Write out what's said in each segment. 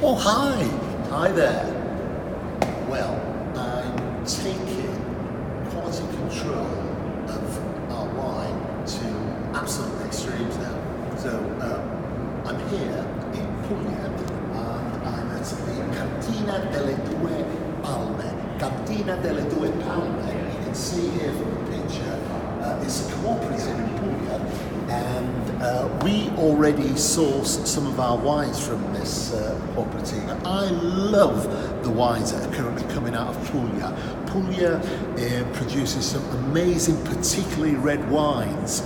Oh, hi. Hi there. Well, I'm taking quality control of our wine to absolute extremes now. So, I'm here in Puglia and I'm at the Cantina delle Due Palme. Cantina delle Due Palme, you can see here from the picture, it's a cooperative in Puglia, and we already source some of our wines from this cooperative. I love the wines that are currently coming out of Puglia. Puglia produces some amazing, particularly red wines.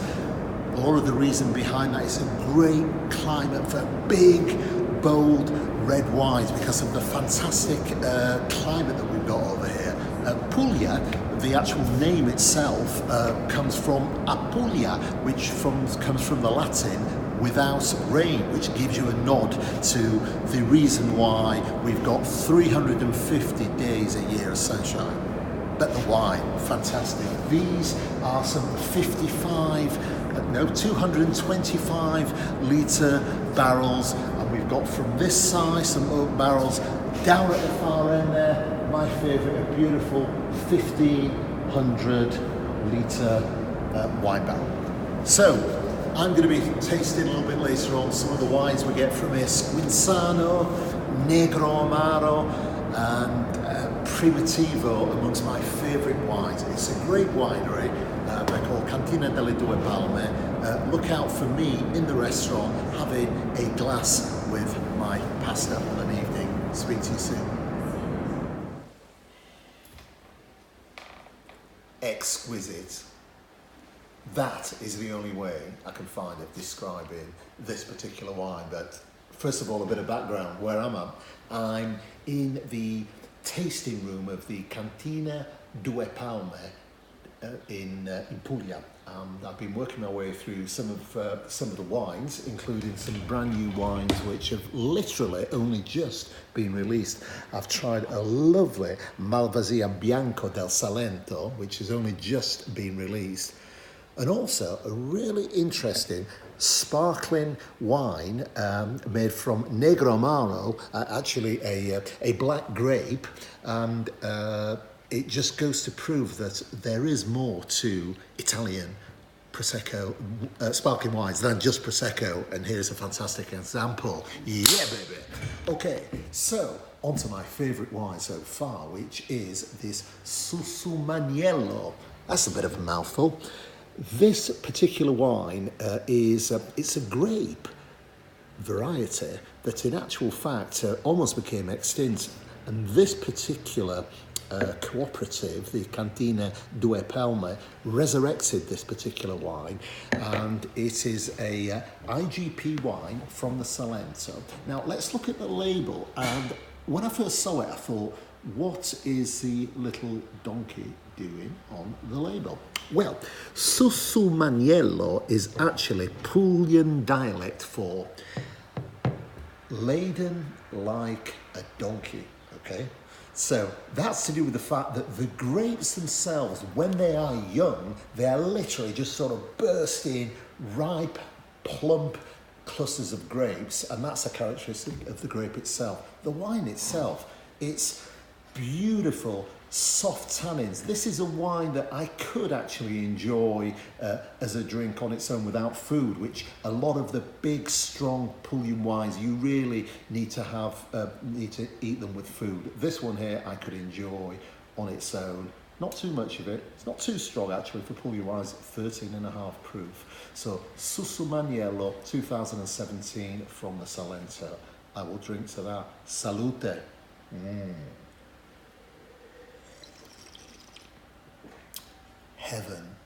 A lot of the reason behind that is a great climate for big, bold red wines because of the fantastic climate that we've got over here. Puglia, the actual name itself, comes from Apulia, which comes from the Latin without rain, which gives you a nod to the reason why we've got 350 days a year of sunshine. But the wine, fantastic. These are some 225 litre barrels, and we've got from this size some oak barrels down at the far end there. My favourite, a beautiful 1,500 litre wine barrel. So I'm going to be tasting a little bit later on some of the wines we get from here: Squinzano, Negro Amaro, and Primitivo, amongst my favourite wines. It's a great winery. They're called Cantina delle Due Palme. Look out for me in the restaurant having a glass with my pasta on an evening. Speak to you soon. Exquisite. That is the only way I can find of describing this particular wine. But first of all, a bit of background. Where am I? I'm in the tasting room of the Cantina Due Palme in Puglia. I've been working my way through some of the wines, including some brand new wines which have literally only just been released. I've tried a lovely Malvasia Bianco del Salento, which has only just been released, and also a really interesting sparkling wine made from Negro Amaro, actually a black grape, and it just goes to prove that there is more to Italian Prosecco, sparkling wines than just Prosecco, and here's a fantastic example. Yeah, baby. Okay, so on to my favourite wine so far, which is this Susumaniello. That's a bit of a mouthful. This particular wine it's a grape variety that in actual fact almost became extinct, and this particular cooperative, the Cantina Due Palme, resurrected this particular wine, and it is a IGP wine from the Salento. Now let's look at the label, and when I first saw it I thought, what is the little donkey doing on the label? Well, Susumaniello is actually Puglian dialect for laden like a donkey, okay? So that's to do with the fact that the grapes themselves, when they are young, they are literally just sort of bursting, ripe, plump clusters of grapes, and that's a characteristic of the grape itself. The wine itself, it's beautiful, soft tannins. This is a wine that I could actually enjoy as a drink on its own without food, which a lot of the big, strong Puglian wines, you really need to eat them with food. This one here I could enjoy on its own. Not too much of it. It's not too strong actually for Puglian wines, 13.5 proof. So Susumaniello 2017 from the Salento. I will drink to that. Salute. Heaven.